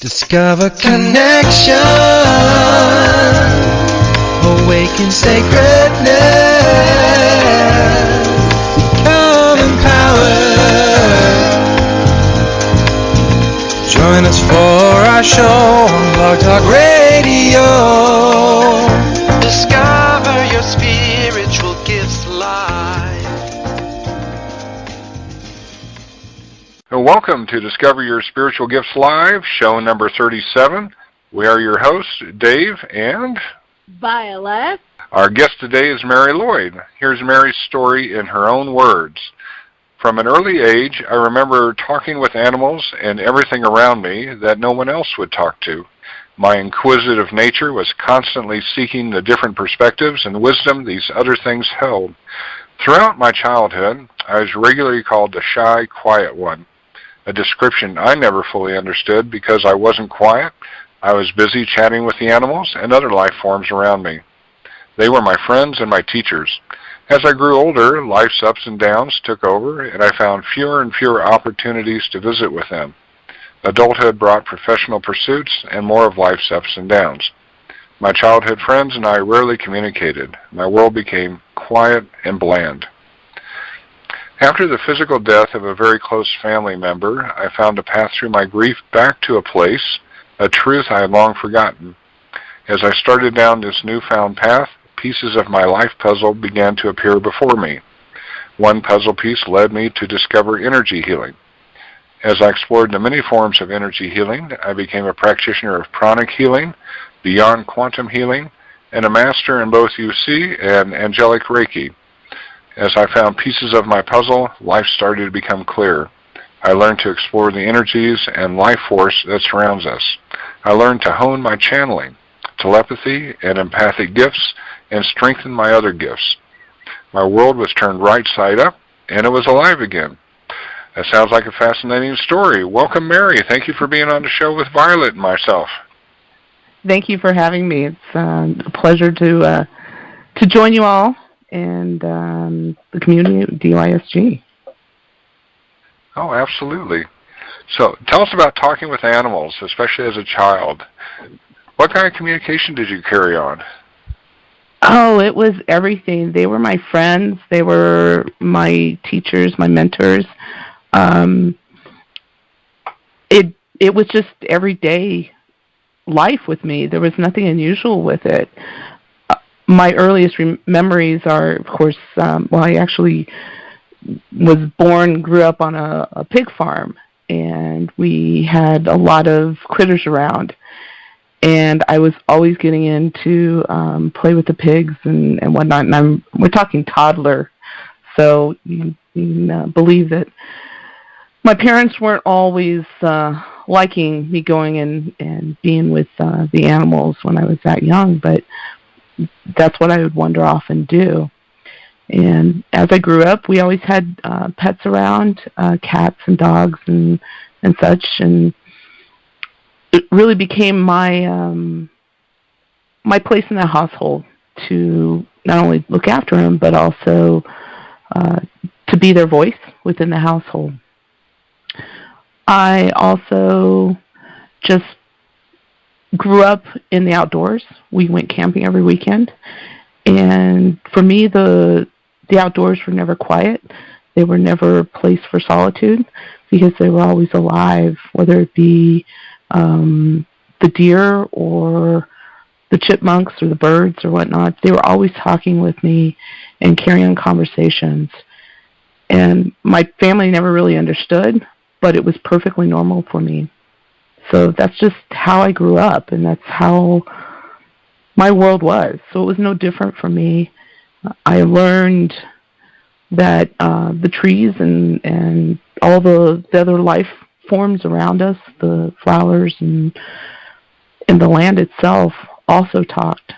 Discover connection, awaken sacredness, become empowered. Join us for our show on Blog Talk Radio. Discover your spiritual gifts live. Welcome to Discover Your Spiritual Gifts Live, show number 37. We are your hosts, Dave and Vialet. Our guest today is Mary Lloyd. Here's Mary's story in her own words. From an early age, I remember talking with animals and everything around me that no one else would talk to. My inquisitive nature was constantly seeking the different perspectives and wisdom these other things held. Throughout my childhood, I was regularly called the shy, quiet one, a description I never fully understood because I wasn't quiet. I was busy chatting with the animals and other life forms around me. They were my friends and my teachers. As I grew older, life's ups and downs took over, and I found fewer and fewer opportunities to visit with them. Adulthood brought professional pursuits and more of life's ups and downs. My childhood friends and I rarely communicated. My world became quiet and bland. After the physical death of a very close family member, I found a path through my grief back to a place, a truth I had long forgotten. As I started down this newfound path, pieces of my life puzzle began to appear before me. One puzzle piece led me to discover energy healing. As I explored the many forms of energy healing, I became a practitioner of pranic healing, beyond quantum healing, and a master in both UC and angelic Reiki. As I found pieces of my puzzle, life started to become clear. I learned to explore the energies and life force that surrounds us. I learned to hone my channeling, telepathy, and empathic gifts, and strengthen my other gifts. My world was turned right side up, and it was alive again. That sounds like a fascinating story. Welcome, Mary. Thank you for being on the show with Violet and myself. Thank you for having me. It's a pleasure to join you all and the community at DYSG. Oh, absolutely. So tell us about talking with animals, especially as a child. What kind of communication did you carry on? Oh, it was everything. They were my friends. They were my teachers, my mentors. It was just everyday life with me. There was nothing unusual with it. My earliest memories are, of course, I actually was born, grew up on a pig farm, and we had a lot of critters around. And I was always getting in to play with the pigs and whatnot. And we're talking toddler, so you can believe that my parents weren't always liking me going and being with the animals when I was that young, but that's what I would wander off and do. And as I grew up, we always had pets around, cats and dogs and such, and it really became my my place in the household to not only look after them, but also to be their voice within the household. I also just grew up in the outdoors. We went camping every weekend, and for me, the outdoors were never quiet. They were never a place for solitude because they were always alive, whether it be the deer or the chipmunks or the birds or whatnot. They were always talking with me and carrying on conversations. And my family never really understood, but it was perfectly normal for me. So that's just how I grew up, and that's how my world was. So it was no different for me. I learned that the trees and all the other life forms around us, the flowers and the land itself, also talked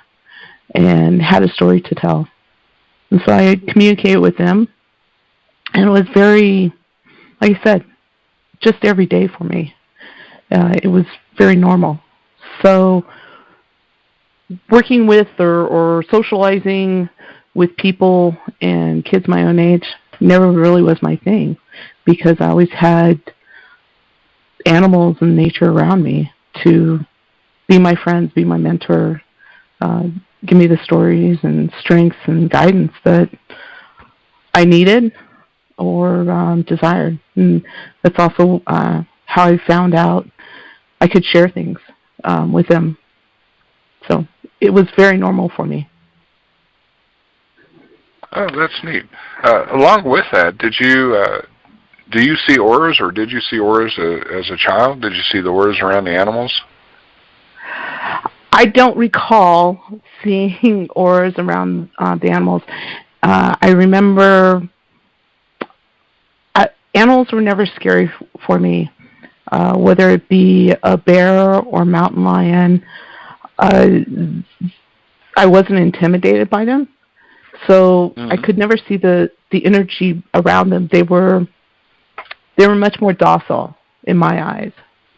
and had a story to tell. And so I communicated with them, and it was very, like I said, just every day for me. It was very normal. So working with or socializing with people and kids my own age never really was my thing, because I always had animals and nature around me to be my friends, be my mentor, give me the stories and strengths and guidance that I needed or desired. And that's also how I found out I could share things with them. So it was very normal for me. Oh, that's neat. Along with that, do you see auras, or did you see auras as a child? Did you see the auras around the animals? I don't recall seeing auras around the animals. I remember animals were never scary for me, whether it be a bear or mountain lion. I wasn't intimidated by them, so I could never see the energy around them. They were much more docile in my eyes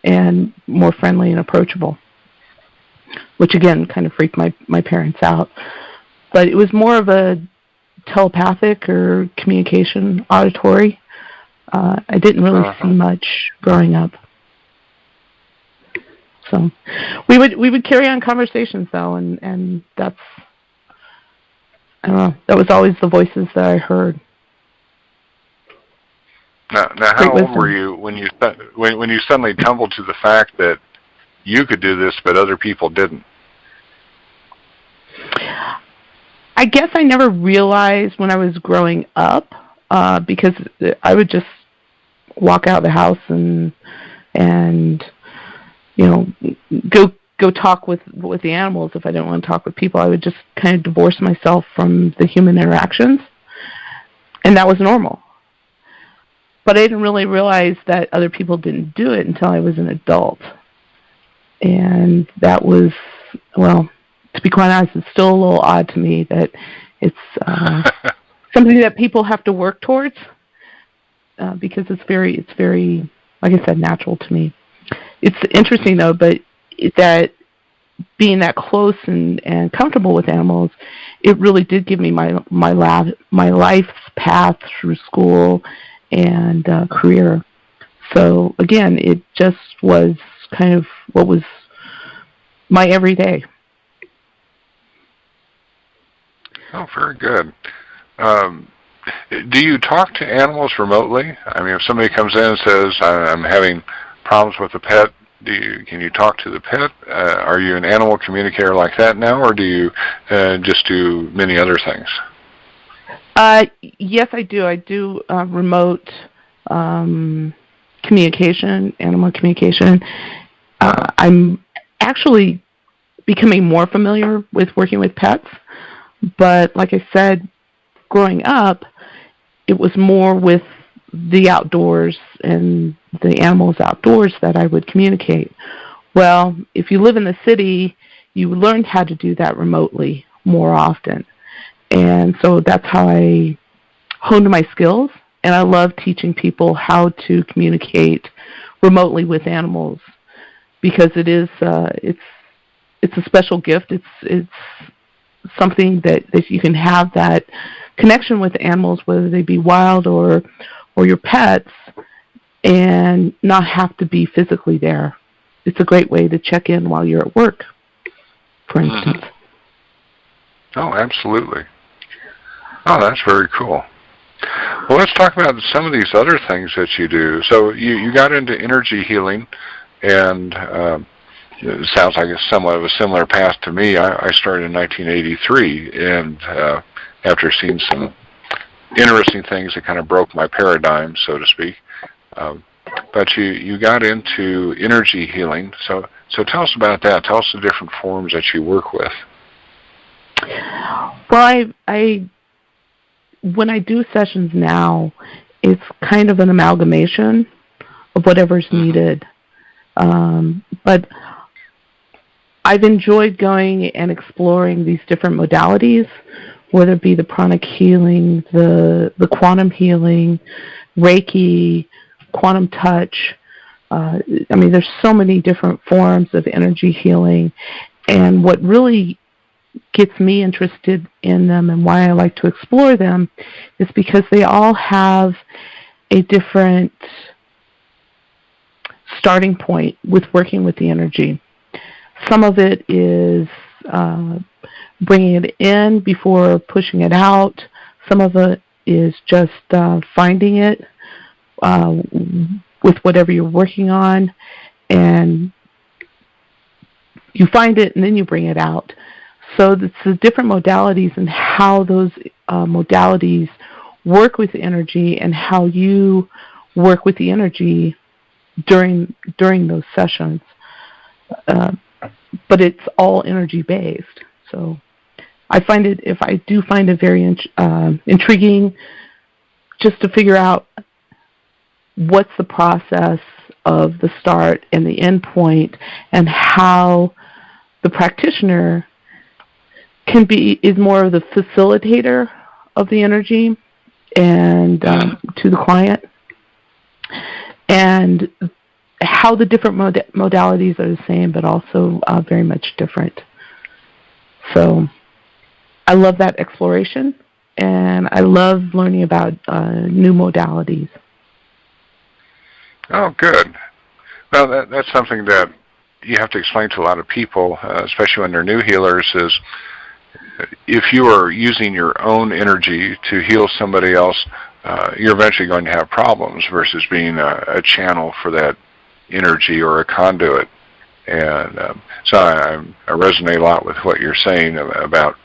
and more friendly and approachable, which again kind of freaked my parents out. But it was more of a telepathic or communication, auditory. I didn't really see much growing up. So we would carry on conversations though, and that's, I don't know, that was always the voices that I heard. Now how old were you when you suddenly tumbled to the fact that you could do this but other people didn't? I guess I never realized when I was growing up, because I would just walk out of the house and you know, go talk with the animals. If I didn't want to talk with people, I would just kind of divorce myself from the human interactions, and that was normal. But I didn't really realize that other people didn't do it until I was an adult, and that was, well, to be quite honest, it's still a little odd to me that it's something that people have to work towards, because it's very, like I said, natural to me. It's interesting though, but that being that close and comfortable with animals, it really did give me my life's path through school and career. So again, it just was kind of what was my everyday. Oh, very good. Do you talk to animals remotely? I mean, if somebody comes in and says, I'm having problems with a pet, can you talk to the pet? Are you an animal communicator like that now, or do you just do many other things? Yes, I do. I do remote communication, animal communication. I'm actually becoming more familiar with working with pets, but like I said, growing up, it was more with the outdoors and the animals outdoors that I would communicate. Well, if you live in the city, you learn how to do that remotely more often. And so that's how I honed my skills, and I love teaching people how to communicate remotely with animals, because it is it's a special gift. It's something that you can have that connection with animals, whether they be wild or your pets, and not have to be physically there. It's a great way to check in while you're at work, for instance. Oh, absolutely. Oh, that's very cool. Well, let's talk about some of these other things that you do. So you got into energy healing, and it sounds like it's somewhat of a similar path to me. I started in 1983, and after seeing some interesting things that kind of broke my paradigm, so to speak. But you got into energy healing. So tell us about that. Tell us the different forms that you work with. Well, I when I do sessions now, it's kind of an amalgamation of whatever's needed. But I've enjoyed going and exploring these different modalities, whether it be the pranic healing, the quantum healing, Reiki, quantum touch. I mean, there's so many different forms of energy healing, and what really gets me interested in them and why I like to explore them is because they all have a different starting point with working with the energy. Some of it is bringing it in before pushing it out. Some of it is just finding it with whatever you're working on, and you find it and then you bring it out. So it's the different modalities and how those modalities work with the energy and how you work with the energy during those sessions. But it's all energy based. So I find it very intriguing just to figure out what's the process of the start and the end point, and how the practitioner is more of the facilitator of the energy and to the client, and how the different modalities are the same but also very much different. So I love that exploration, and I love learning about new modalities. Oh, good. Well, that's something that you have to explain to a lot of people, especially when they're new healers, is if you are using your own energy to heal somebody else, you're eventually going to have problems versus being a channel for that energy or a conduit. And so I resonate a lot with what you're saying about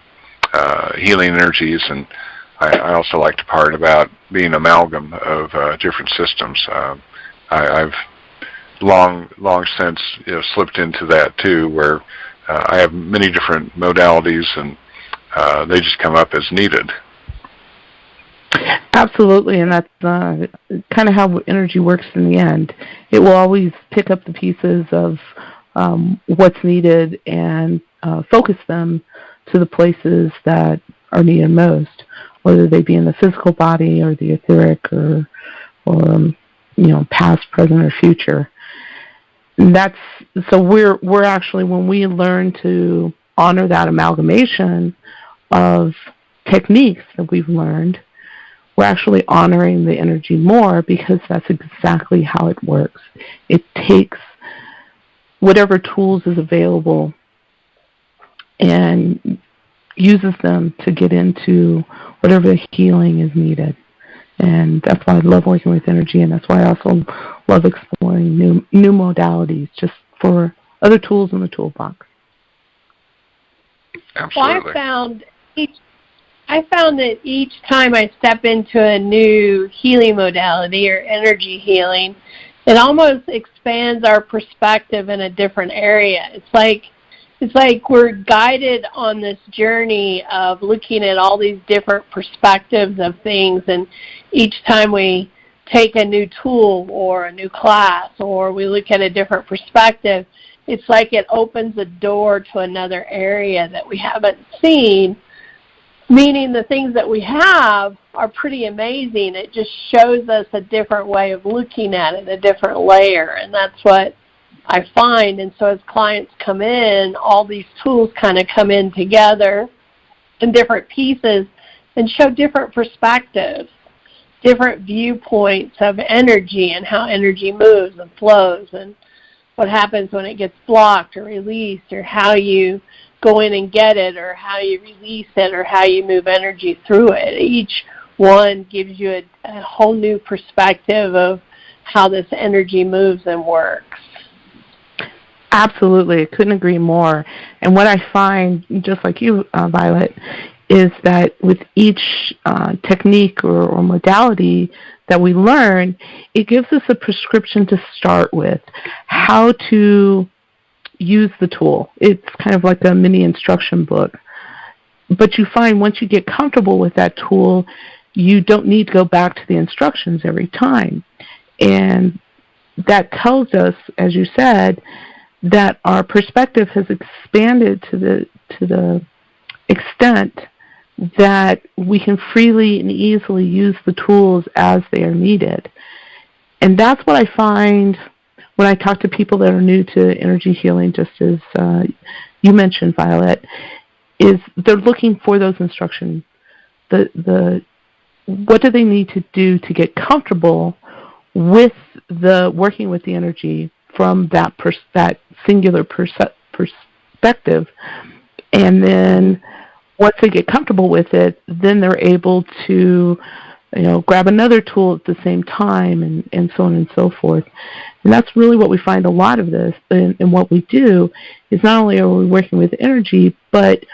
healing energies, and I also like the part about being an amalgam of different systems. I've long since slipped into that too, where I have many different modalities, and they just come up as needed. Absolutely, and that's kind of how energy works in the end. It will always pick up the pieces of what's needed and focus them to the places that are needed most, whether they be in the physical body or the etheric or past, present, or future. And so we're actually, when we learn to honor that amalgamation of techniques that we've learned, we're actually honoring the energy more, because that's exactly how it works. It takes whatever tools is available and uses them to get into whatever healing is needed. And that's why I love working with energy, and that's why I also love exploring new modalities, just for other tools in the toolbox. Absolutely. Well, I found that each time I step into a new healing modality or energy healing, it almost expands our perspective in a different area. It's like we're guided on this journey of looking at all these different perspectives of things, and each time we take a new tool or a new class or we look at a different perspective, it's like it opens a door to another area that we haven't seen, meaning the things that we have are pretty amazing. It just shows us a different way of looking at it, a different layer, and that's what I find. And so as clients come in, all these tools kind of come in together in different pieces and show different perspectives, different viewpoints of energy and how energy moves and flows, and what happens when it gets blocked or released, or how you go in and get it, or how you release it, or how you move energy through it. Each one gives you a whole new perspective of how this energy moves and works. Absolutely. I couldn't agree more. And what I find, just like you, Violet, is that with each technique or modality that we learn, it gives us a prescription to start with, how to use the tool. It's kind of like a mini instruction book. But you find once you get comfortable with that tool, you don't need to go back to the instructions every time. And that tells us, as you said, that our perspective has expanded to the extent that we can freely and easily use the tools as they are needed. And that's what I find when I talk to people that are new to energy healing, just as you mentioned, Violet, is they're looking for those instructions. What do they need to do to get comfortable with the working with the energy from that singular perspective. And then once they get comfortable with it, then they're able to, grab another tool at the same time, and so on and so forth. And that's really what we find a lot of this. And what we do is not only are we working with energy, but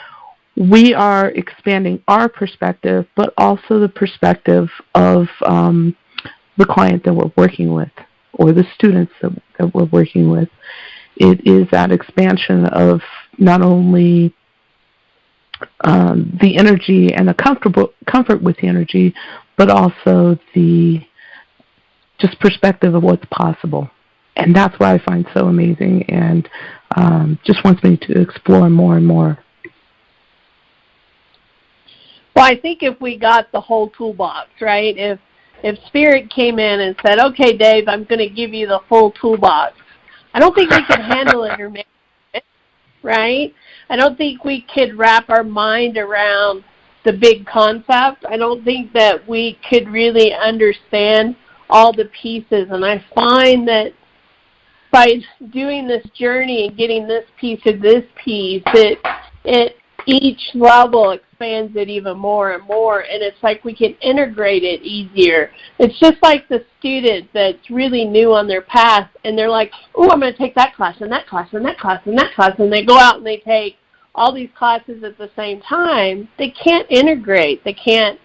we are expanding our perspective, but also the perspective of the client that we're working with, or the students that we're working with. It is that expansion of not only the energy and the comfort with the energy, but also the just perspective of what's possible. And that's what I find so amazing, and just wants me to explore more and more. Well, I think if we got the whole toolbox, right? If Spirit came in and said, "Okay, Dave, I'm going to give you the full toolbox," I don't think we could handle it or manage it, right? I don't think we could wrap our mind around the big concept. I don't think that we could really understand all the pieces. And I find that by doing this journey and getting this piece of this piece, it each level expands it even more and more, and it's like we can integrate it easier. It's just like the student that's really new on their path, and they're like, "Oh, I'm going to take that class and that class and that class and that class," and they go out and they take all these classes at the same time. They can't integrate. They can't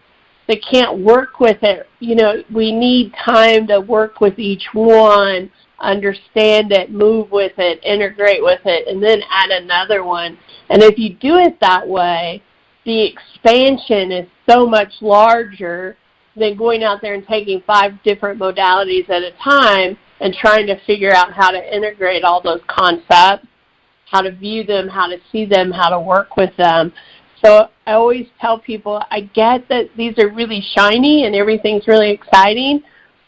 work with it. We need time to work with each one, understand it, move with it, integrate with it, and then add another one. And if you do it that way, the expansion is so much larger than going out there and taking 5 different modalities at a time and trying to figure out how to integrate all those concepts, how to view them, how to see them, how to work with them. So I always tell people, I get that these are really shiny and everything's really exciting,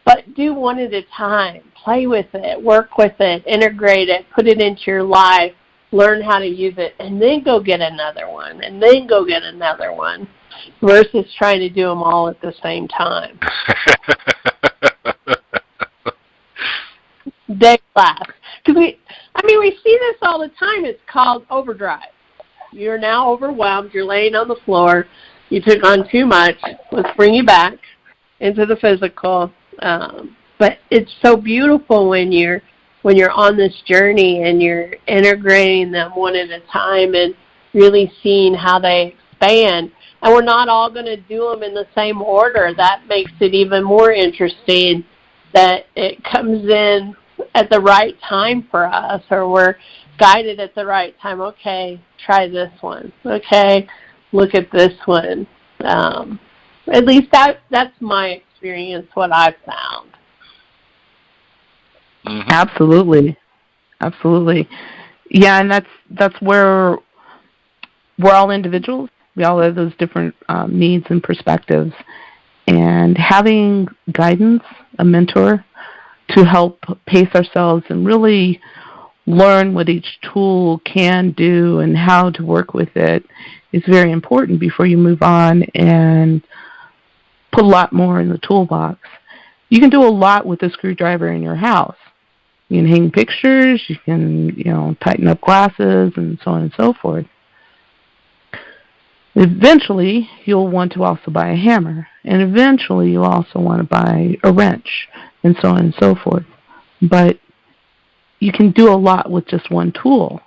but do one at a time. Play with it, work with it, integrate it, put it into your life, learn how to use it, and then go get another one, and then go get another one, versus trying to do them all at the same time. Day class. Because we see this all the time. It's called overdrive. You're now overwhelmed. You're laying on the floor. You took on too much. Let's bring you back into the physical. But it's so beautiful when you're on this journey and you're integrating them one at a time and really seeing how they expand. And we're not all going to do them in the same order. That makes it even more interesting that it comes in at the right time for us, or we're guided at the right time. Okay, try this one. Okay, look at this one. At least that's my experience, what I've found. Mm-hmm. Absolutely. Yeah, and that's where we're all individuals. We all have those different needs and perspectives. And having guidance, a mentor, to help pace ourselves and really learn what each tool can do and how to work with it is very important before you move on and put a lot more in the toolbox. You can do a lot with a screwdriver in your house. You can hang pictures, you can, tighten up glasses, and so on and so forth. Eventually, you'll want to also buy a hammer, and eventually you'll also want to buy a wrench, and so on and so forth. But you can do a lot with just one tool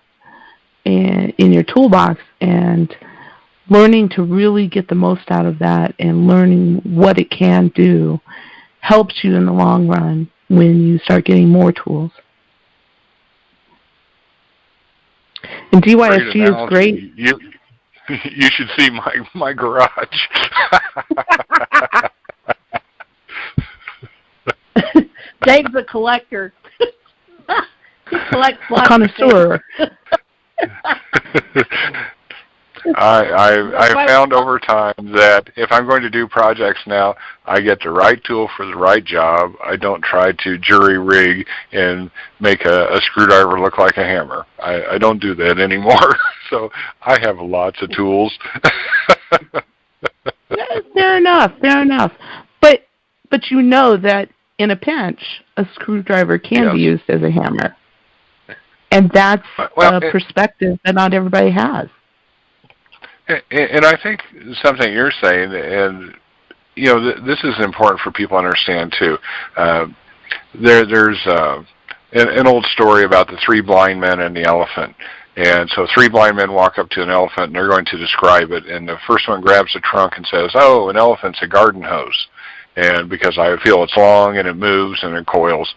in your toolbox, and learning to really get the most out of that and learning what it can do helps you in the long run when you start getting more tools. And DYSG is great. You should see my garage. Dave's a collector. He collects lots connoisseur. I found over time that if I'm going to do projects now, I get the right tool for the right job. I don't try to jury rig and make a screwdriver look like a hammer. I don't do that anymore. So I have lots of tools. Fair enough. But you know that in a pinch, a screwdriver can be used as a hammer. And that's a perspective that not everybody has. And I think something you're saying, and this is important for people to understand too. There's an old story about the three blind men and the elephant. And so three blind men walk up to an elephant, and they're going to describe it. And the first one grabs the trunk and says, "Oh, an elephant's a garden hose, and because I feel it's long and it moves and it coils."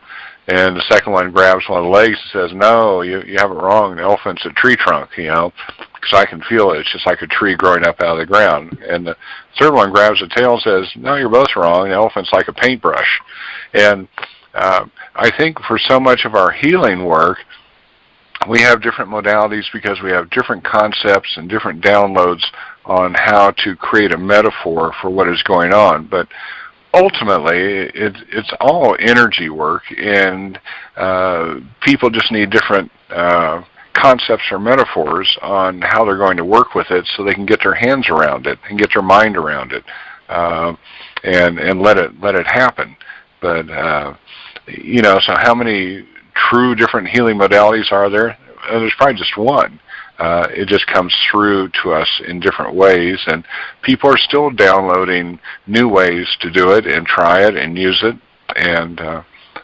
And the second one grabs one of the legs and says, "No, you have it wrong. An elephant's a tree trunk, because I can feel it. It's just like a tree growing up out of the ground." And the third one grabs the tail and says, "No, you're both wrong. An elephant's like a paintbrush." And I think for so much of our healing work, we have different modalities because we have different concepts and different downloads on how to create a metaphor for what is going on. But ultimately, it's all energy work, and people just need different concepts or metaphors on how they're going to work with it so they can get their hands around it and get their mind around it, and let it happen. But so how many true different healing modalities are there? There's probably just one. It just comes through to us in different ways, and people are still downloading new ways to do it and try it and use it, and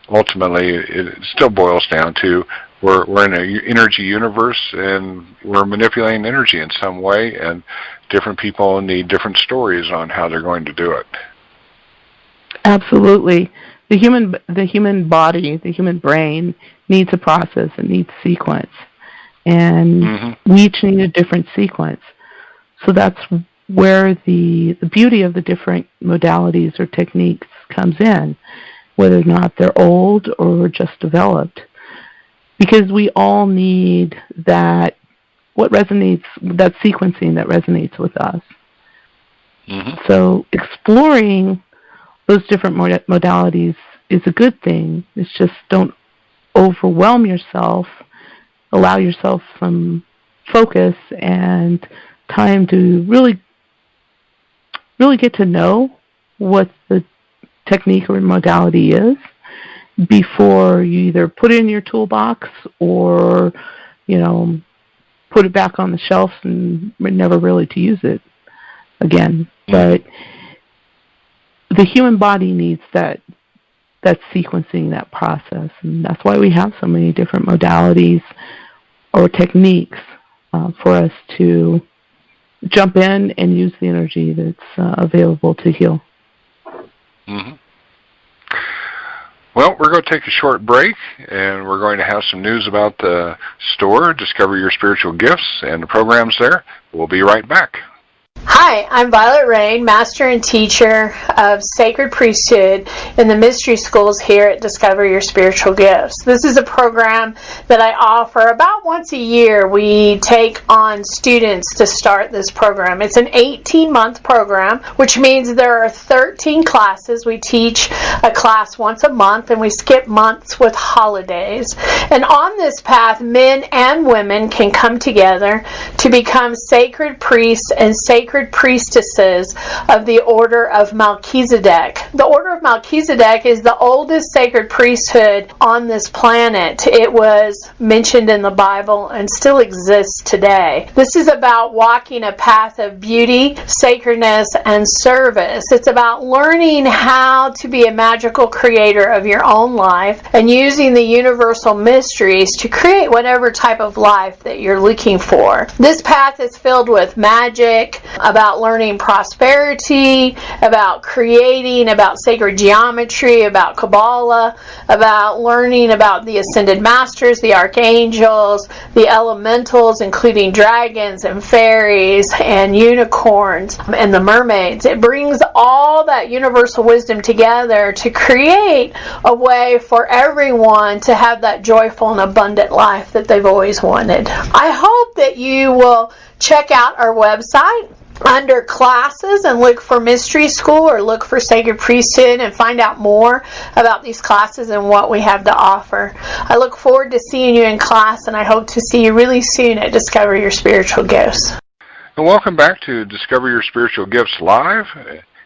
ultimately it still boils down to we're in an energy universe, and we're manipulating energy in some way, and different people need different stories on how they're going to do it. Absolutely. The human body, the human brain needs a process, it needs sequence. And we each need a different sequence. So that's where the beauty of the different modalities or techniques comes in, whether or not they're old or just developed. Because we all need that sequencing that resonates with us. So exploring those different modalities is a good thing. It's just don't overwhelm yourself. Allow yourself some focus and time to really get to know what the technique or modality is before you either put it in your toolbox or, put it back on the shelf and never really to use it again. But the human body needs that sequencing, that process, and that's why we have so many different modalities or techniques for us to jump in and use the energy that's available to heal. Well, we're going to take a short break, and we're going to have some news about the store, Discover Your Spiritual Gifts, and the programs there. We'll be right back. Hi, I'm Violet Rain, Master and Teacher of Sacred Priesthood in the Mystery Schools here at Discover Your Spiritual Gifts. This is a program that I offer about once a year. We take on students to start this program. It's an 18-month program, which means there are 13 classes. We teach a class once a month, and we skip months with holidays. And on this path, men and women can come together to become sacred priests and sacred priestesses of the Order of Melchizedek. The Order of Melchizedek is the oldest sacred priesthood on this planet. It was mentioned in the Bible and still exists today. This is about walking a path of beauty, sacredness, and service. It's about learning how to be a magical creator of your own life and using the universal mysteries to create whatever type of life that you're looking for. This path is filled with magic, about learning prosperity, about creating, about sacred geometry, about Kabbalah, about learning about the ascended masters, the archangels, the elementals, including dragons and fairies and unicorns and the mermaids. It brings all that universal wisdom together to create a way for everyone to have that joyful and abundant life that they've always wanted. I hope that you will check out our website under classes and look for Mystery School or look for Sacred Priesthood and find out more about these classes and what we have to offer. I look forward to seeing you in class, and I hope to see you really soon at Discover Your Spiritual Gifts. And welcome back to Discover Your Spiritual Gifts Live.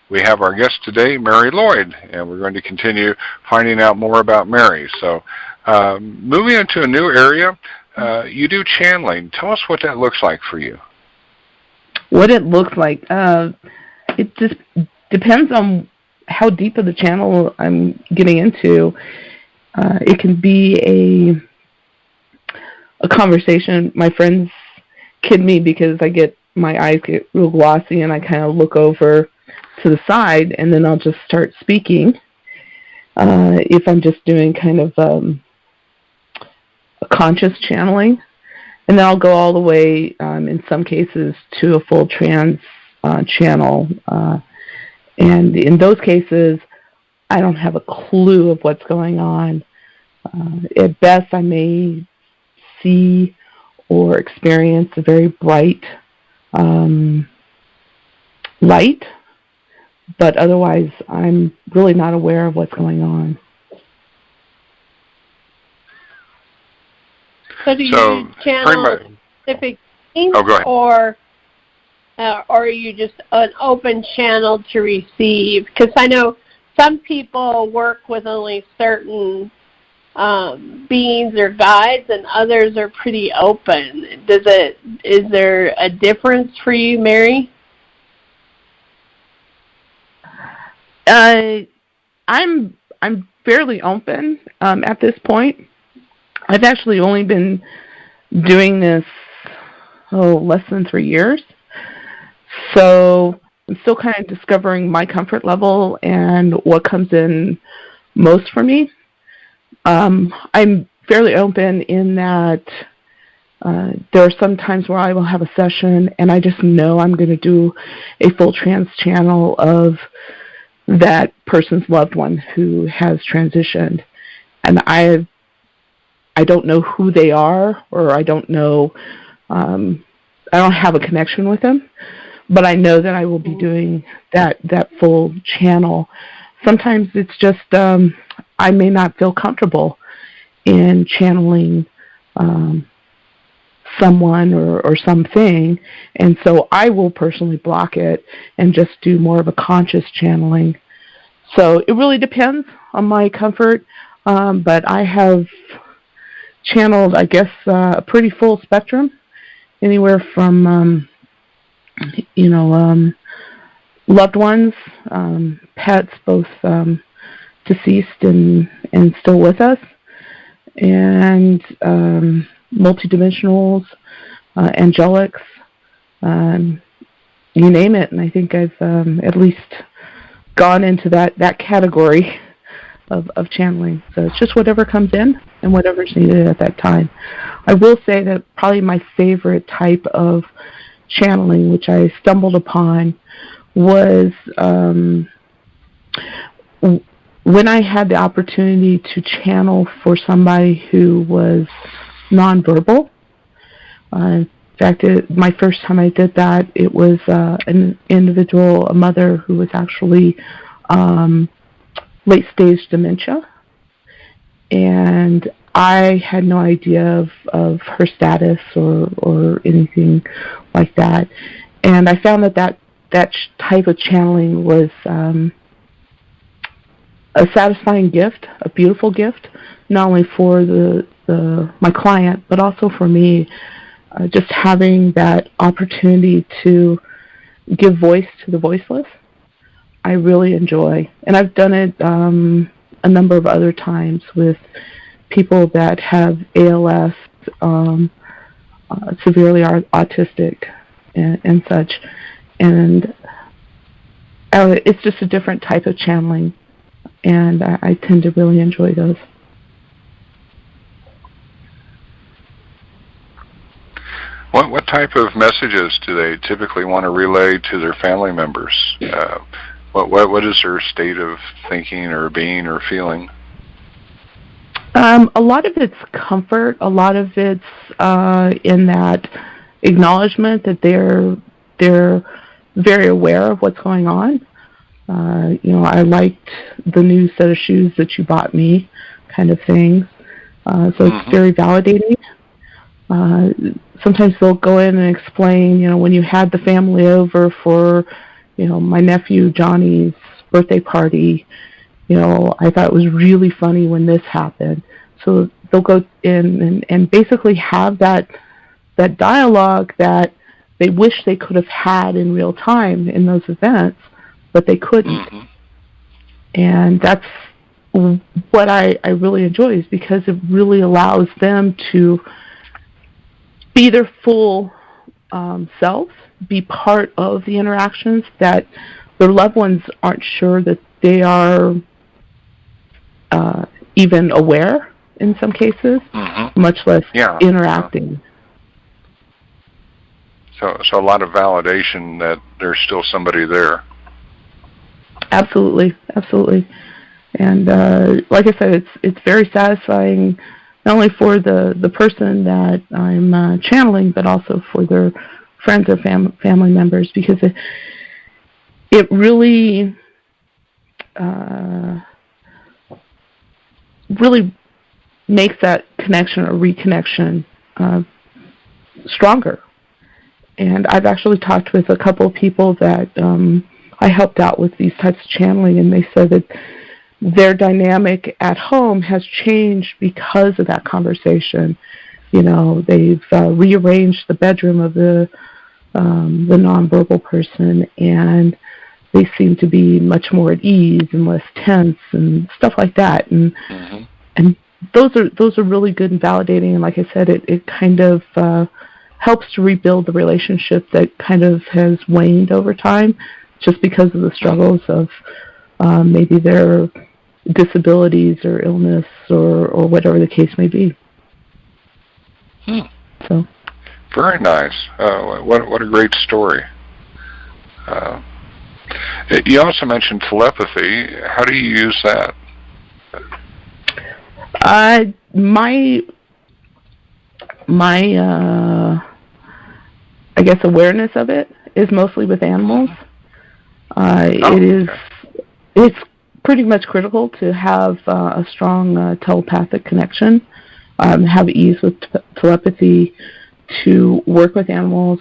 We have our guest today, Mary Lloyd, and we're going to continue finding out more about Mary. So Moving into a new area, you do channeling. Tell us what that looks like for you. What it looks like? It just depends on how deep of the channel I'm getting into. It can be a conversation. My friends kid me because my eyes get real glossy and I kind of look over to the side and then I'll just start speaking. If I'm just doing kind of a conscious channeling, and then I'll go all the way, in some cases, to a full trance channel. And in those cases, I don't have a clue of what's going on. At best, I may see or experience a very bright light, but otherwise, I'm really not aware of what's going on. So do you channel specific things, or are you just an open channel to receive? Because I know some people work with only certain beings or guides, and others are pretty open. Is there a difference for you, Mary? I'm fairly open at this point. I've actually only been doing this less than 3 years, so I'm still kind of discovering my comfort level and what comes in most for me. I'm fairly open in that there are some times where I will have a session and I just know I'm going to do a full trance channel of that person's loved one who has transitioned, and I don't know who they are, or I don't know, I don't have a connection with them, but I know that I will be doing that full channel. Sometimes it's just I may not feel comfortable in channeling someone or something, and so I will personally block it and just do more of a conscious channeling. So it really depends on my comfort, but I have channeled, I guess, a pretty full spectrum, anywhere from loved ones, pets, both deceased and still with us, and multidimensionals, angelics, you name it. And I think I've at least gone into that category of channeling. So it's just whatever comes in and whatever's needed at that time. I will say that probably my favorite type of channeling, which I stumbled upon, was when I had the opportunity to channel for somebody who was nonverbal. In fact, my first time I did that, it was an individual, a mother who was actually late-stage dementia, and I had no idea of her status or anything like that. And I found that type of channeling was a satisfying gift, a beautiful gift, not only for my client, but also for me. Just having that opportunity to give voice to the voiceless, I really enjoy. And I've done it a number of other times with people that have ALS, severely autistic, and such. And it's just a different type of channeling, and I tend to really enjoy those. What type of messages do they typically want to relay to their family members? What is their state of thinking or being or feeling? A lot of it's comfort. A lot of it's in that acknowledgement that they're very aware of what's going on. I liked the new set of shoes that you bought me, kind of thing. So it's very validating. Sometimes they'll go in and explain, when you had the family over for, my nephew Johnny's birthday party, I thought it was really funny when this happened. So they'll go in and basically have that dialogue that they wish they could have had in real time in those events, but they couldn't. Mm-hmm. And that's what I really enjoy, is because it really allows them to be their full selves, be part of the interactions that their loved ones aren't sure that they are even aware in some cases, mm-hmm. much less interacting. So a lot of validation that there's still somebody there. Absolutely. And like I said, it's very satisfying, not only for the person that I'm channeling, but also for their friends or family members, because it really really makes that connection or reconnection stronger. And I've actually talked with a couple of people that I helped out with these types of channeling, and they said that their dynamic at home has changed because of that conversation. You know, they've rearranged the bedroom of the nonverbal person, and they seem to be much more at ease and less tense and stuff like that. And mm-hmm. and those are really good and validating. And like I said, it kind of helps to rebuild the relationship that kind of has waned over time, just because of the struggles of maybe their disabilities or illness or whatever the case may be. So, very nice. What a great story. You also mentioned telepathy. How do you use that? My I guess awareness of it is mostly with animals. It's pretty much critical to have a strong telepathic connection, have ease with telepathy, to work with animals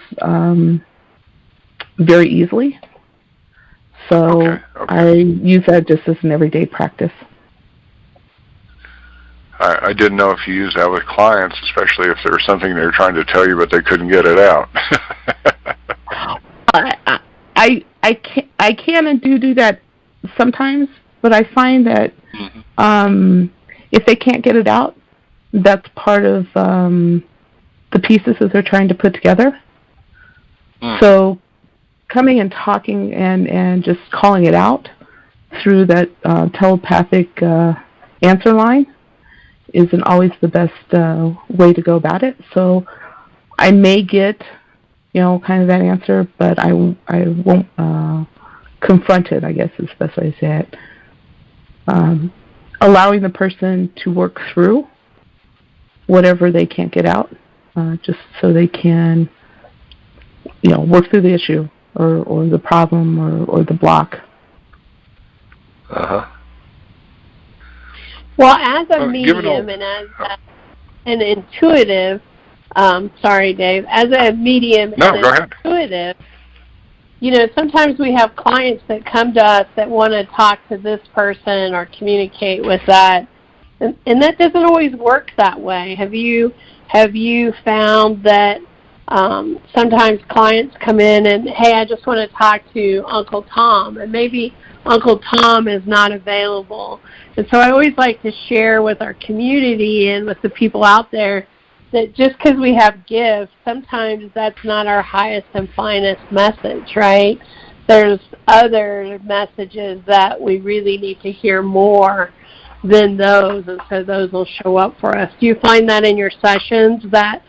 very easily. So okay. I use that just as an everyday practice. I didn't know if you use that with clients, especially if there was something they were trying to tell you but they couldn't get it out. I can and do that sometimes, but I find that if they can't get it out, that's part of the pieces that they're trying to put together. So coming and talking and just calling it out through that telepathic answer line isn't always the best way to go about it. So I may get, kind of that answer, but I won't confront it, I guess is the best way to say it. Allowing the person to work through whatever they can't get out, just so they can, work through the issue or the problem or the block. Uh-huh. Well, as a medium and as an intuitive, sorry, Dave, as a medium and an intuitive, sometimes we have clients that come to us that want to talk to this person or communicate with that, and that doesn't always work that way. Have you found that sometimes clients come in and, hey, I just want to talk to Uncle Tom, and maybe Uncle Tom is not available? And so I always like to share with our community and with the people out there that just because we have gifts, sometimes that's not our highest and finest message, right? There's other messages that we really need to hear more than those, and so those will show up for us. Do you find that in your sessions that,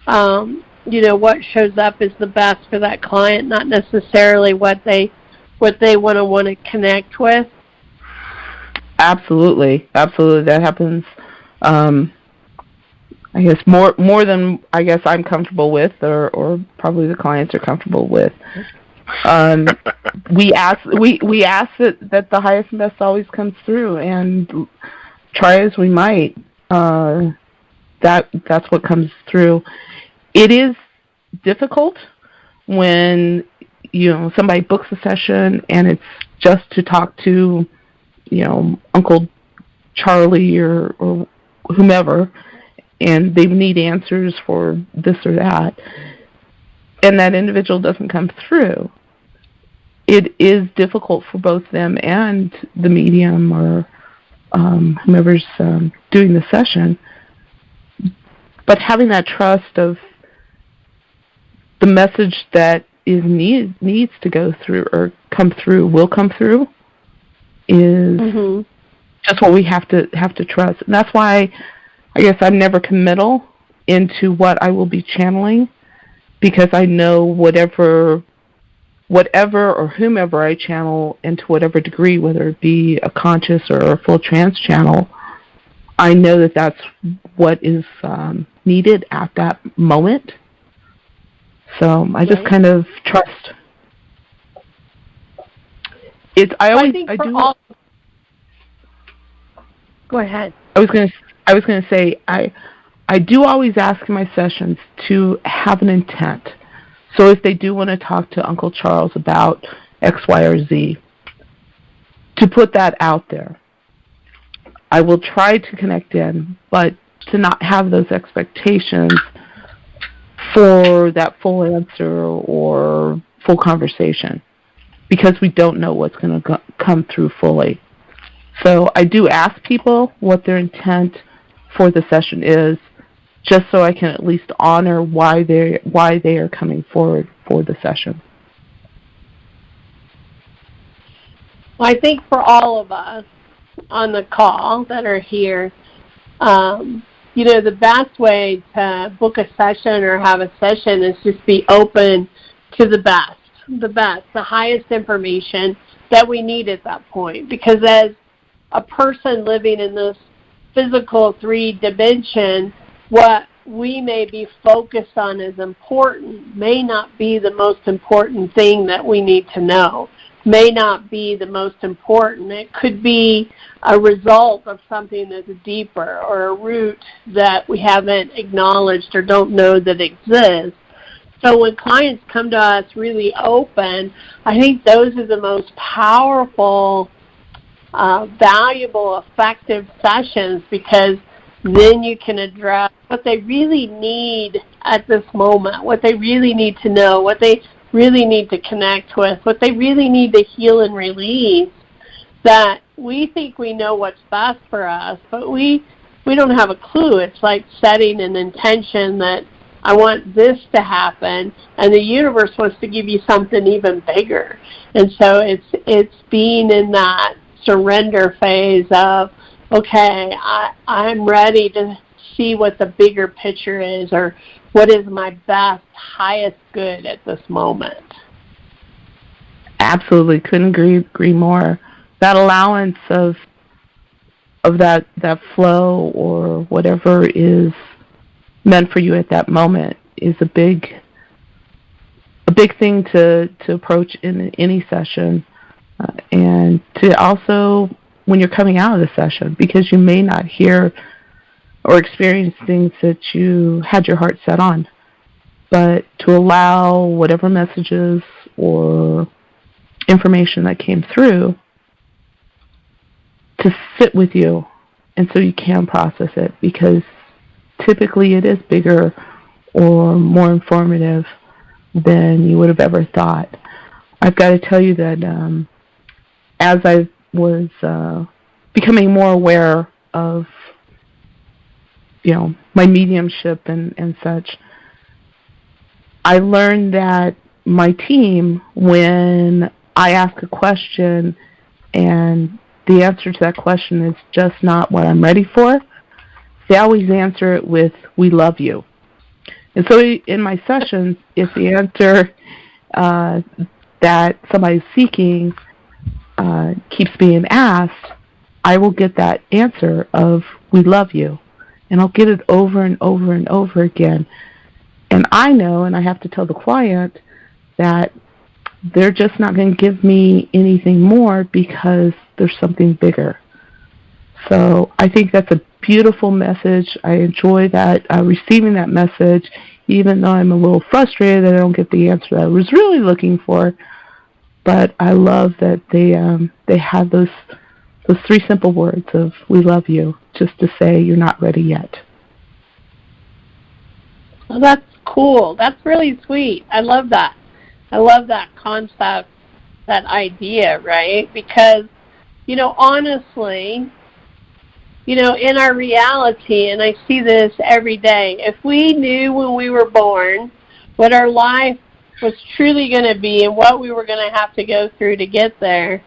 what shows up is the best for that client, not necessarily what they want to connect with? Absolutely. That happens. I guess more than I guess I'm comfortable with, or probably the clients are comfortable with. We ask that the highest and best always comes through, and try as we might, that's what comes through. It is difficult when somebody books a session and it's just to talk to Uncle Charlie or whomever, and they need answers for this or that, and that individual doesn't come through, it is difficult for both them and the medium or whomever's doing the session. But having that trust of the message that is needs to go through or will come through is just what we have to trust. And that's why I guess I'm never committal into what I will be channeling, because I know whatever or whomever I channel into whatever degree, whether it be a conscious or a full trance channel, I know that that's what is needed at that moment. So I just kind of trust. Go ahead. I was going to say I do always ask in my sessions to have an intent. So if they do want to talk to Uncle Charles about X, Y, or Z, to put that out there. I will try to connect in, but to not have those expectations for that full answer or full conversation, because we don't know what's going to come through fully. So I do ask people what their intent for the session is, just so I can at least honor why they are coming forward for the session. Well, I think for all of us on the call that are here, the best way to book a session or have a session is just be open to the best, the highest information that we need at that point. Because as a person living in this physical 3 dimension, what we may be focused on as important may not be the most important thing that we need to know, may not be the most important. It could be a result of something that's deeper, or a root that we haven't acknowledged or don't know that exists. So when clients come to us really open, I think those are the most powerful, valuable, effective sessions, because then you can address what they really need at this moment, what they really need to know, what they really need to connect with, what they really need to heal and release. That we think we know what's best for us, but we don't have a clue. It's like setting an intention that I want this to happen, and the universe wants to give you something even bigger. And so it's being in that surrender phase of, okay, I'm ready to see what the bigger picture is, or what is my best, highest good at this moment. Absolutely, couldn't agree more. That allowance of that flow or whatever is meant for you at that moment is a big thing to approach in any session, and to also when you're coming out of the session, because you may not hear or experience things that you had your heart set on, but to allow whatever messages or information that came through to sit with you, and so you can process it, because typically it is bigger or more informative than you would have ever thought. I've got to tell you that as I was becoming more aware of my mediumship and such, I learned that my team, when I ask a question and the answer to that question is just not what I'm ready for, they always answer it with, "We love you." And so in my sessions, if the answer that somebody's seeking keeps being asked, I will get that answer of, "We love you." And I'll get it over and over and over again. And I know, and I have to tell the client, that they're just not going to give me anything more because there's something bigger. So I think that's a beautiful message. I enjoy that, receiving that message, even though I'm a little frustrated that I don't get the answer that I was really looking for. But I love that they have those those 3 simple words of "we love you," just to say you're not ready yet. Well, that's cool. That's really sweet. I love that. I love that concept, that idea, right? Because, honestly, in our reality, and I see this every day, if we knew when we were born what our life was truly going to be and what we were going to have to go through to get there,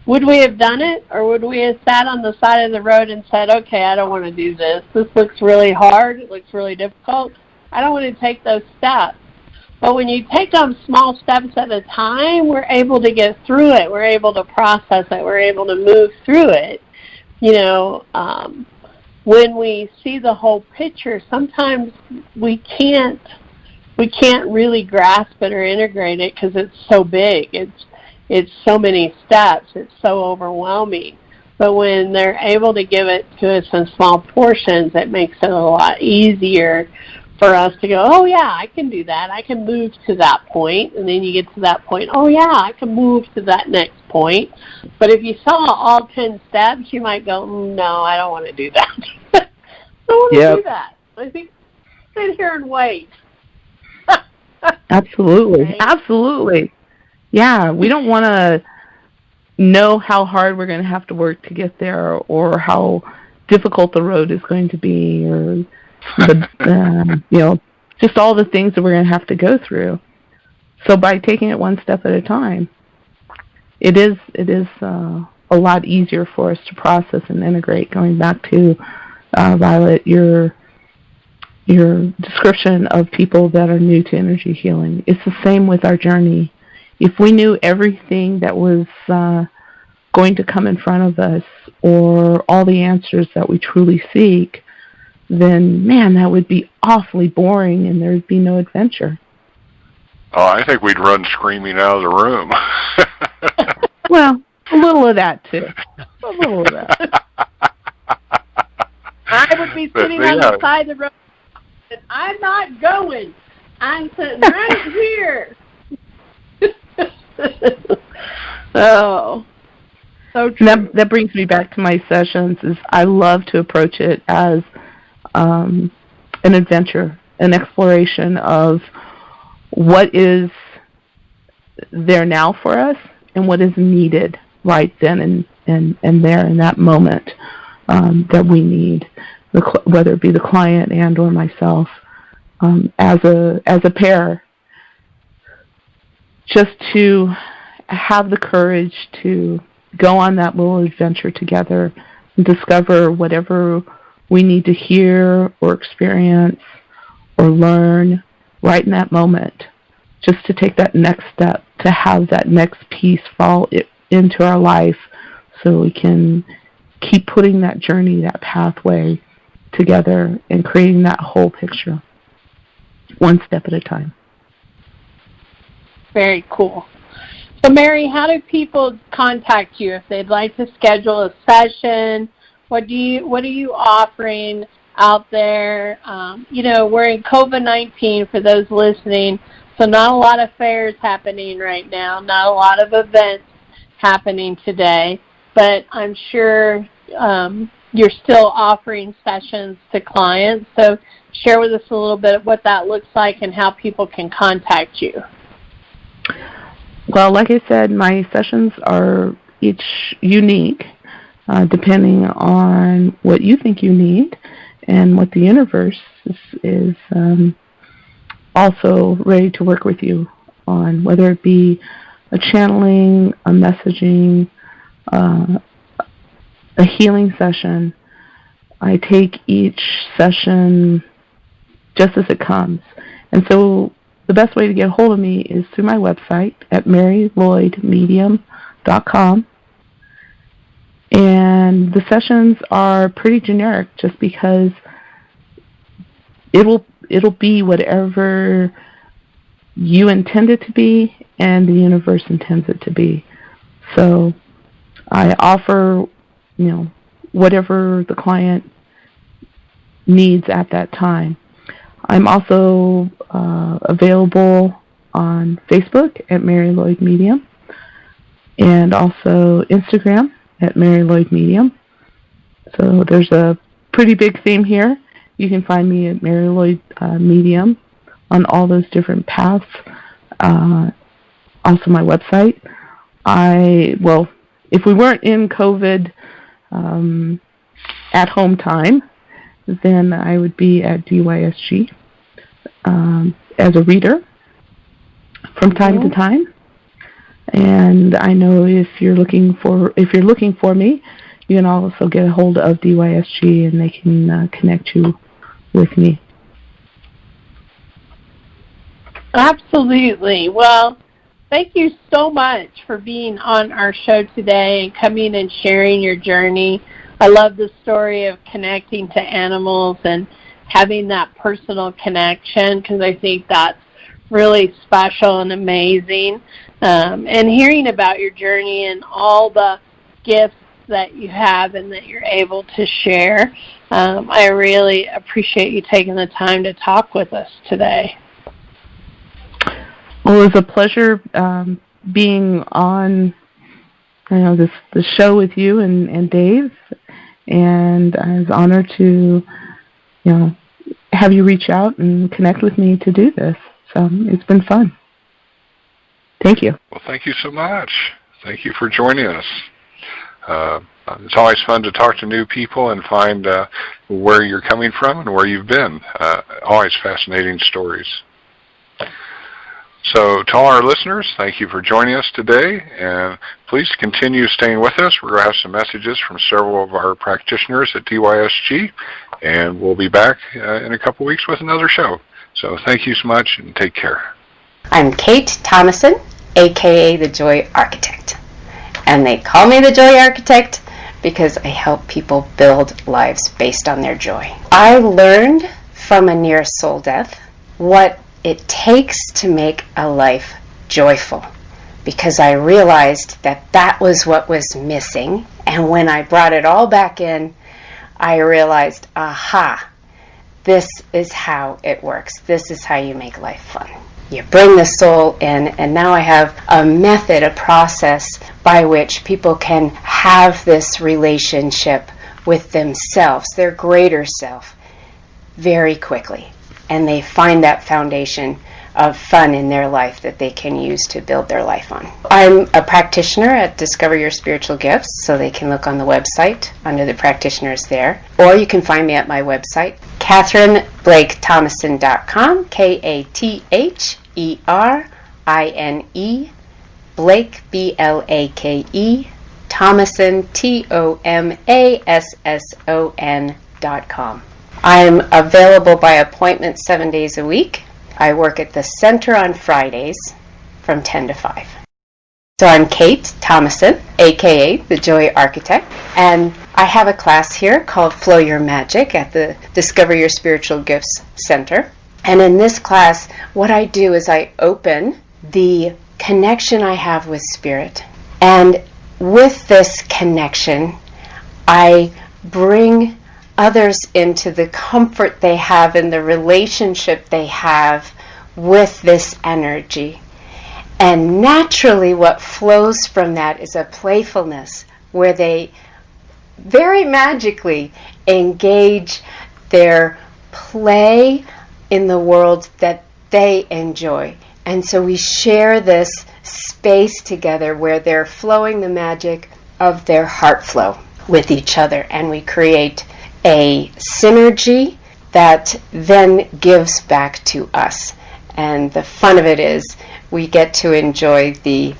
would we have done it, or would we have sat on the side of the road and said, okay, I don't want to do this. This looks really hard. It looks really difficult. I don't want to take those steps. But when you take them small steps at a time, we're able to get through it. We're able to process it. We're able to move through it. When we see the whole picture, sometimes we can't really grasp it or integrate it because it's so big. It's so many steps. It's so overwhelming. But when they're able to give it to us in small portions, it makes it a lot easier for us to go, oh, yeah, I can do that. I can move to that point. And then you get to that point, oh, yeah, I can move to that next point. But if you saw all 10 steps, you might go, no, I don't want to do that. I don't want to do that. I think sit here and wait. Absolutely. Right? Absolutely. Yeah, we don't want to know how hard we're going to have to work to get there, or how difficult the road is going to be, or just all the things that we're going to have to go through. So by taking it one step at a time, it is a lot easier for us to process and integrate. Going back to Violet, your description of people that are new to energy healing, it's the same with our journey. If we knew everything that was going to come in front of us, or all the answers that we truly seek, then, man, that would be awfully boring, and there would be no adventure. Oh, I think we'd run screaming out of the room. Well, a little of that, too. A little of that. I would be sitting on the side of the road, and I'm not going. I'm sitting right here. Oh, so true. That brings me back to my sessions. Is I love to approach it as an adventure, an exploration of what is there now for us and what is needed right then and there in that moment that we need, whether it be the client and or myself, as a pair, just to have the courage to go on that little adventure together and discover whatever we need to hear or experience or learn right in that moment, just to take that next step, to have that next piece fall into our life so we can keep putting that journey, that pathway together and creating that whole picture, one step at a time. Very cool. So, Mary, how do people contact you if they'd like to schedule a session? What are you offering out there? We're in COVID-19 for those listening, so not a lot of fairs happening right now, not a lot of events happening today, but I'm sure you're still offering sessions to clients. So share with us a little bit what that looks like and how people can contact you. Well, like I said, my sessions are each unique, depending on what you think you need and what the universe is also ready to work with you on, whether it be a channeling, a messaging, a healing session. I take each session just as it comes. And so the best way to get a hold of me is through my website at marylloydmedium.com. And the sessions are pretty generic just because it'll be whatever you intend it to be and the universe intends it to be. So I offer, whatever the client needs at that time. I'm also available on Facebook at Mary Lloyd Medium, and also Instagram at Mary Lloyd Medium. So there's a pretty big theme here. You can find me at Mary Lloyd Medium on all those different paths. Also my website. If we weren't in COVID at home time, then I would be at DYSG as a reader from time to time. And I know if you're looking for me, you can also get a hold of DYSG and they can connect you with me. Absolutely. Well, thank you so much for being on our show today and coming and sharing your journey. I love the story of connecting to animals and having that personal connection, because I think that's really special and amazing. And hearing about your journey and all the gifts that you have and that you're able to share. I really appreciate you taking the time to talk with us today. Well, it was a pleasure being on the show with you and Dave, and I was honored to have you reach out and connect with me to do this. So it's been fun. Thank you. Well, thank you so much. Thank you for joining us. It's always fun to talk to new people and find where you're coming from and where you've been. Always fascinating stories. So to all our listeners, thank you for joining us today, and please continue staying with us. We're going to have some messages from several of our practitioners at DYSG, and we'll be back in a couple weeks with another show. So thank you so much, and take care. I'm Kate Thomason, a.k.a. the Joy Architect. And they call me the Joy Architect because I help people build lives based on their joy. I learned from a near soul death what it takes to make a life joyful, because I realized that that was what was missing. And when I brought it all back in, I realized, aha, this is how it works. This is how you make life fun. You bring the soul in, and now I have a method, a process by which people can have this relationship with themselves, their greater self, very quickly. And they find that foundation of fun in their life that they can use to build their life on. I'm a practitioner at Discover Your Spiritual Gifts, so they can look on the website under the practitioners there. Or you can find me at my website, KatherineBlakeThomason.com, KathereIne, Blake, B-L-A-K-E, Thomason, TOMASSON.com. I'm available by appointment 7 days a week. I work at the center on Fridays from 10 to 5. So I'm Kate Thomason, a.k.a. the Joy Architect, and I have a class here called Flow Your Magic at the Discover Your Spiritual Gifts Center. And in this class, what I do is I open the connection I have with Spirit. And with this connection, I bring others into the comfort they have and the relationship they have with this energy. And naturally what flows from that is a playfulness where they very magically engage their play in the world that they enjoy. And so we share this space together where they're flowing the magic of their heart flow with each other, and we create a synergy that then gives back to us. And the fun of it is we get to enjoy the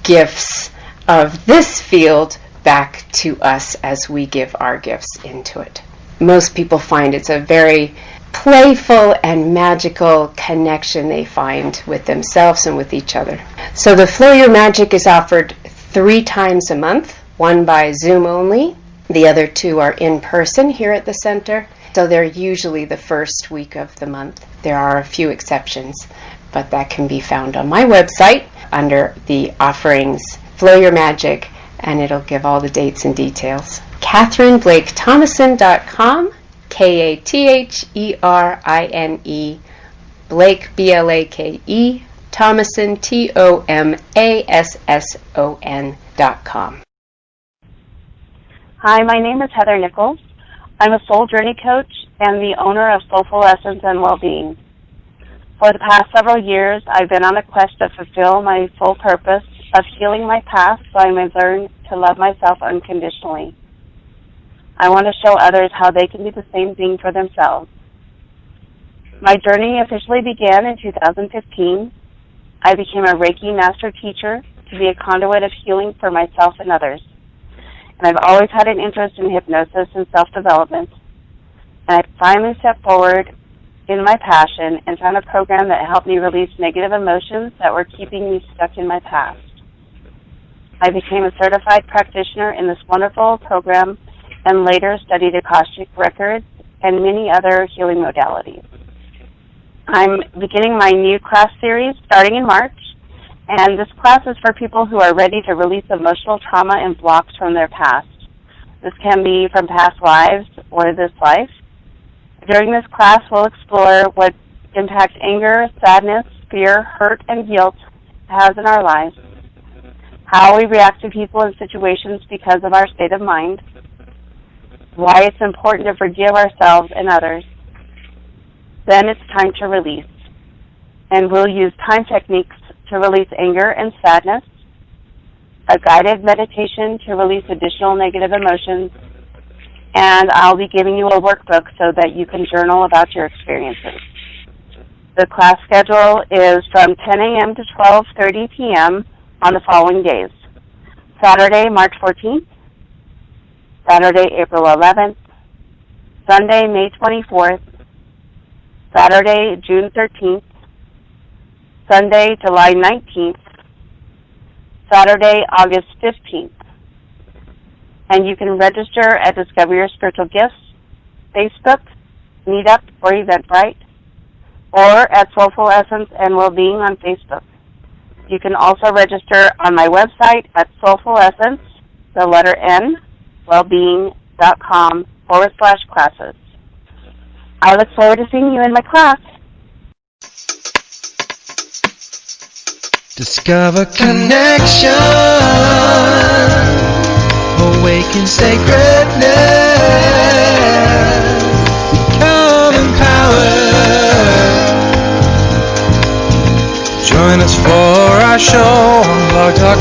gifts of this field back to us as we give our gifts into it. Most people find it's a very playful and magical connection they find with themselves and with each other. So the Flow Your Magic is offered 3 times a month, one by Zoom only. The other 2 are in person here at the center. So they're usually the first week of the month. There are a few exceptions, but that can be found on my website under the offerings Flow Your Magic, and it'll give all the dates and details. KatherineBlakeThomason.com, KathereIne, Blake, B-L-A-K-E, Thomason, TOMASSON.com. Hi, my name is Heather Nichols. I'm a soul journey coach and the owner of Soulful Essence and Wellbeing. For the past several years, I've been on a quest to fulfill my full purpose of healing my past so I may learn to love myself unconditionally. I want to show others how they can do the same thing for themselves. My journey officially began in 2015. I became a Reiki master teacher to be a conduit of healing for myself and others. And I've always had an interest in hypnosis and self-development. And I finally stepped forward in my passion and found a program that helped me release negative emotions that were keeping me stuck in my past. I became a certified practitioner in this wonderful program and later studied Akashic Records and many other healing modalities. I'm beginning my new class series starting in March, and this class is for people who are ready to release emotional trauma and blocks from their past. This can be from past lives or this life. During this class, we'll explore what impact anger, sadness, fear, hurt, and guilt has in our lives, how we react to people and situations because of our state of mind, why it's important to forgive ourselves and others. Then it's time to release. And we'll use time techniques to release anger and sadness, a guided meditation to release additional negative emotions, and I'll be giving you a workbook so that you can journal about your experiences. The class schedule is from 10 a.m. to 12:30 p.m. on the following days: Saturday, March 14th, Saturday, April 11th, Sunday, May 24th, Saturday, June 13th, Sunday, July 19th, Saturday, August 15th. And you can register at Discover Your Spiritual Gifts, Facebook, Meetup, or Eventbrite, or at Soulful Essence and Wellbeing on Facebook. You can also register on my website at Soulful Essence, the letter N, wellbeing.com/classes. I look forward to seeing you in my class. Discover connection, awaken sacredness, become empowered. Join us for our show on Blog Talk